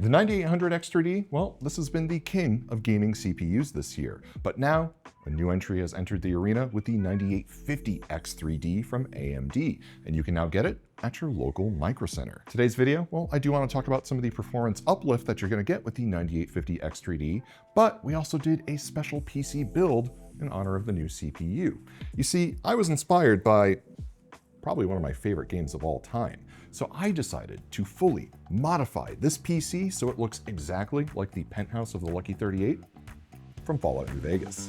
The 9800 X3D, well, this has been the king of gaming CPUs this year, but now a new entry has entered the arena with the 9850 X3D from AMD, and you can now get it at your local microcenter. Today's video, well, I do want to talk about some of the performance uplift that you're going to get with the 9850 X3D, but we also did a special PC build in honor of the new CPU. You see, I was inspired by probably one of my favorite games of all time. So I decided to fully modify this PC so it looks exactly like the penthouse of the Lucky 38 from Fallout New Vegas.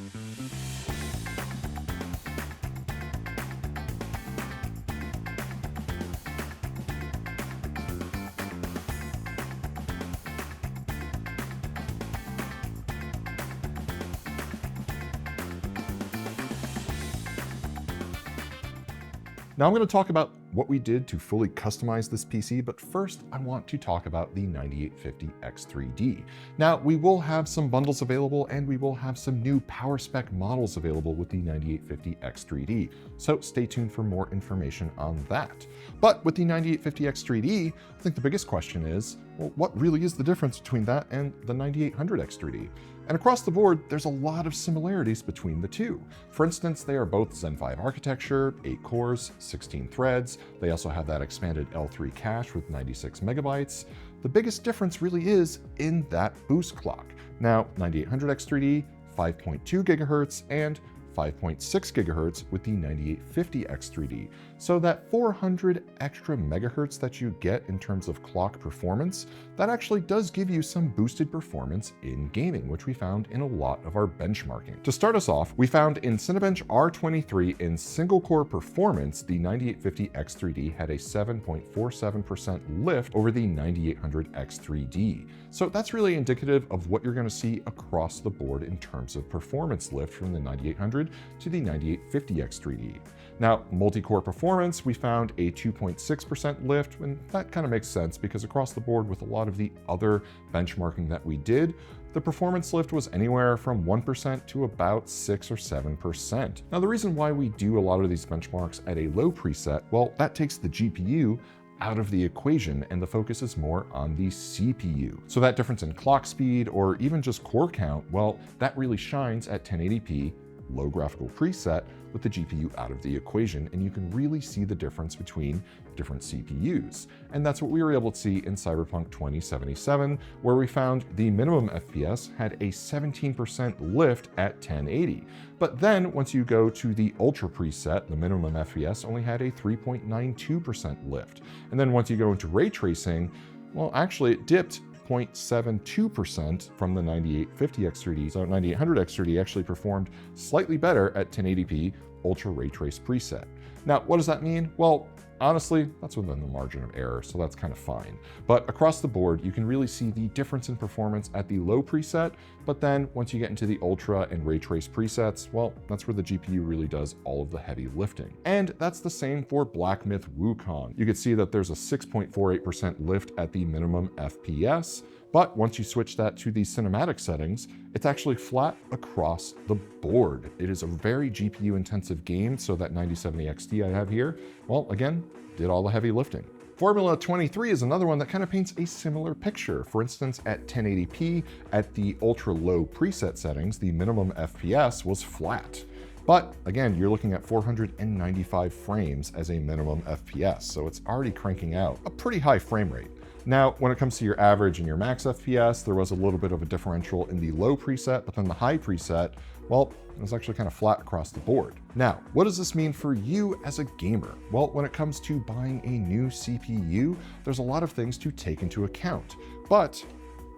Now I'm going to talk about what we did to fully customize this PC, but first I want to talk about the 9850 X3D. Now we will have some bundles available and we will have some new power spec models available with the 9850 X3D, so stay tuned for more information on that. But with the 9850 X3D, I think the biggest question is, well, what really is the difference between that and the 9800 X3D? And across the board, there's a lot of similarities between the two. For instance, they are both Zen 5 architecture, 8 cores, 16 threads. They also have that expanded L3 cache with 96 megabytes. The biggest difference really is in that boost clock. Now, 9800 X3D, 5.2 gigahertz and 5.6 gigahertz with the 9850 X3D. So that 400 extra megahertz that you get in terms of clock performance, that actually does give you some boosted performance in gaming, which we found in a lot of our benchmarking. To start us off, we found in Cinebench R23 in single core performance, the 9850 X3D had a 7.47% lift over the 9800 X3D. So that's really indicative of what you're going to see across the board in terms of performance lift from the 9800 to the 9850 X3D. Now, multi-core performance, we found a 2.6% lift, and that kind of makes sense because across the board with a lot of the other benchmarking that we did, the performance lift was anywhere from 1% to about 6 or 7%. Now, the reason why we do a lot of these benchmarks at a low preset, well, that takes the GPU out of the equation and the focus is more on the CPU. So that difference in clock speed or even just core count, well, that really shines at 1080p low graphical preset with the GPU out of the equation, and you can really see the difference between different CPUs. And that's what we were able to see in Cyberpunk 2077, where we found the minimum FPS had a 17% lift at 1080. But then once you go to the Ultra preset, the minimum FPS only had a 3.92% lift. And then once you go into ray tracing, well, actually it dipped 0.72% from the 9850 X3D. So 9800 X3D actually performed slightly better at 1080p Ultra Ray Trace preset. Now, what does that mean? Well, honestly, that's within the margin of error, so that's kind of fine. But across the board, you can really see the difference in performance at the low preset, but then once you get into the Ultra and Ray Trace presets, well, that's where the GPU really does all of the heavy lifting. And that's the same for Black Myth Wukong. You can see that there's a 6.48% lift at the minimum FPS, but once you switch that to the cinematic settings, it's actually flat across the board. It is a very GPU intensive game, so that 9070 XT I have here, well, again, did all the heavy lifting. Formula 23 is another one that kind of paints a similar picture. For instance, at 1080p, at the ultra low preset settings, the minimum FPS was flat. But again, you're looking at 495 frames as a minimum FPS, so it's already cranking out a pretty high frame rate. Now, when it comes to your average and your max FPS, there was a little bit of a differential in the low preset, but then the high preset, well, it was actually kind of flat across the board. Now, what does this mean for you as a gamer? Well, when it comes to buying a new CPU, there's a lot of things to take into account, but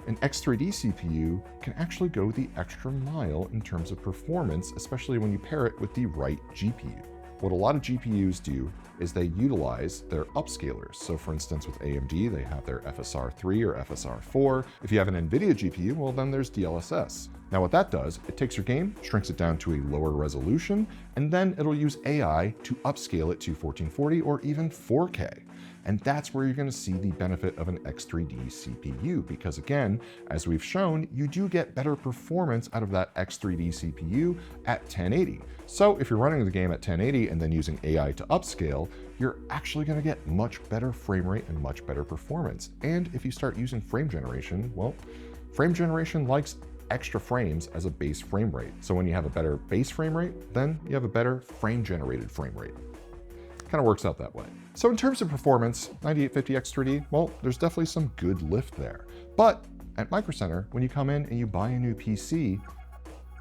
an X3D CPU can actually go the extra mile in terms of performance, especially when you pair it with the right GPU. What a lot of GPUs do is they utilize their upscalers. So for instance, with AMD, they have their FSR3 or FSR4. If you have an NVIDIA GPU, well, then there's DLSS. Now what that does, it takes your game, shrinks it down to a lower resolution, and then it'll use AI to upscale it to 1440 or even 4K. And that's where you're going to see the benefit of an X3D CPU, because again, as we've shown, you do get better performance out of that X3D CPU at 1080. So if you're running the game at 1080 and then using AI to upscale, you're actually going to get much better frame rate and much better performance. And if you start using frame generation, well, frame generation likes extra frames as a base frame rate. So when you have a better base frame rate, then you have a better frame generated frame rate. Kind of works out that way. So in terms of performance, 9850 X3D, well, there's definitely some good lift there. But at Microcenter, when you come in and you buy a new PC,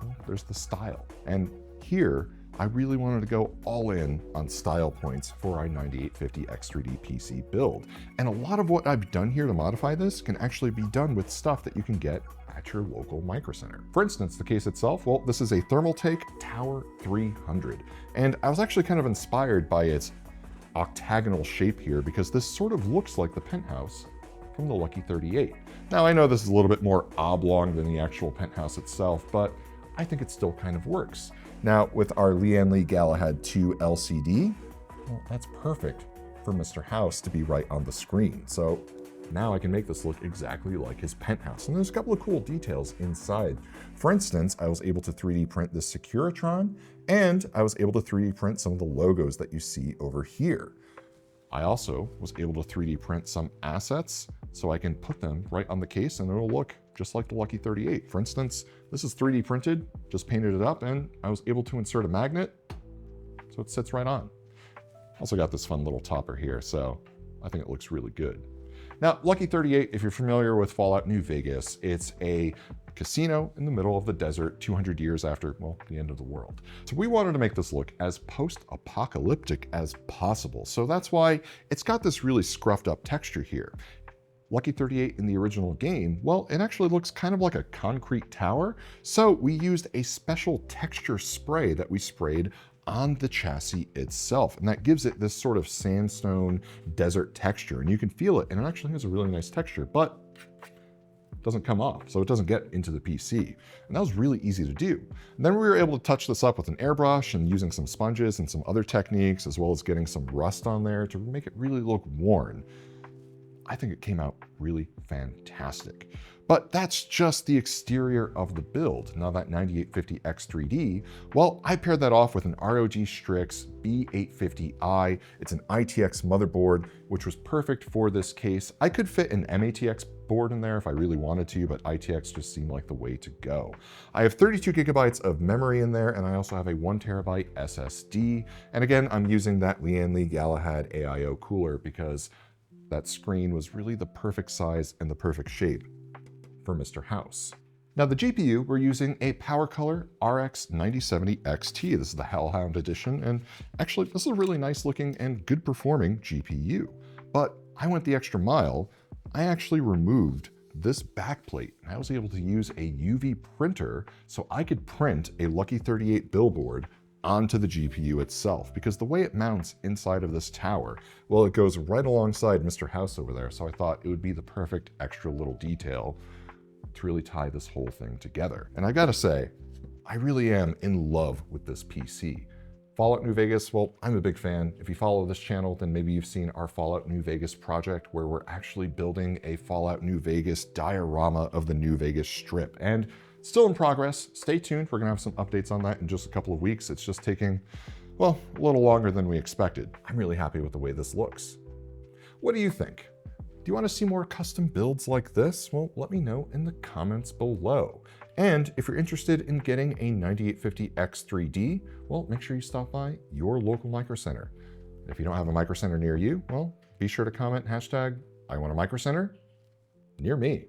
well, there's the style. And here, I really wanted to go all in on style points for our 9850 X3D PC build. And a lot of what I've done here to modify this can actually be done with stuff that you can get at your local Microcenter. For instance, the case itself, well, this is a Thermaltake Tower 300. And I was actually kind of inspired by its octagonal shape here because this sort of looks like the penthouse from the Lucky 38. Now, I know this is a little bit more oblong than the actual penthouse itself, but I think it still kind of works. Now, with our Lian Galahad 2 LCD, well, that's perfect for Mr. House to be right on the screen. So now I can make this look exactly like his penthouse. And there's a couple of cool details inside. For instance, I was able to 3D print this Securitron, and I was able to 3D print some of the logos that you see over here. I also was able to 3D print some assets so I can put them right on the case and it'll look just like the Lucky 38. For instance, this is 3D printed, just painted it up, and I was able to insert a magnet so it sits right on. Also got this fun little topper here, so I think it looks really good. Now, Lucky 38, if you're familiar with Fallout New Vegas, it's a casino in the middle of the desert 200 years after, well, the end of the world. So we wanted to make this look as post-apocalyptic as possible. So that's why it's got this really scruffed up texture here. Lucky 38 in the original game, well, it actually looks kind of like a concrete tower. So we used a special texture spray that we sprayed on the chassis itself. And that gives it this sort of sandstone desert texture. And you can feel it, and it actually has a really nice texture, but it doesn't come off, so it doesn't get into the PC. And that was really easy to do. And then we were able to touch this up with an airbrush and using some sponges and some other techniques, as well as getting some rust on there to make it really look worn. I think it came out really fantastic. But that's just the exterior of the build. Now that 9850 X3D, well, I paired that off with an ROG Strix B850i. It's an ITX motherboard, which was perfect for this case. I could fit an MATX board in there if I really wanted to, but ITX just seemed like the way to go. I have 32 gigabytes of memory in there, and I also have a 1 terabyte SSD. And again, I'm using that Lian Galahad AIO cooler because that screen was really the perfect size and the perfect shape for Mr. House. Now the GPU, we're using a PowerColor RX 9070 XT. This is the Hellhound edition, and actually this is a really nice looking and good performing GPU. But I went the extra mile. I actually removed this backplate, and I was able to use a UV printer so I could print a Lucky 38 billboard onto the GPU itself, because the way it mounts inside of this tower, well, it goes right alongside Mr. House over there, so I thought it would be the perfect extra little detail to really tie this whole thing together. And I gotta say, I really am in love with this PC. Fallout New Vegas, well, I'm a big fan. If you follow this channel, then maybe you've seen our Fallout New Vegas project where we're actually building a Fallout New Vegas diorama of the New Vegas Strip. And still in progress. Stay tuned. We're gonna have some updates on that in just a couple of weeks. It's just taking, well, a little longer than we expected. I'm really happy with the way this looks. What do you think? Do you want to see more custom builds like this? Well, let me know in the comments below. And if you're interested in getting a 9850 X3D, well, make sure you stop by your local Microcenter. If you don't have a Microcenter near you, well, be sure to comment hashtag I want a Microcenter near me.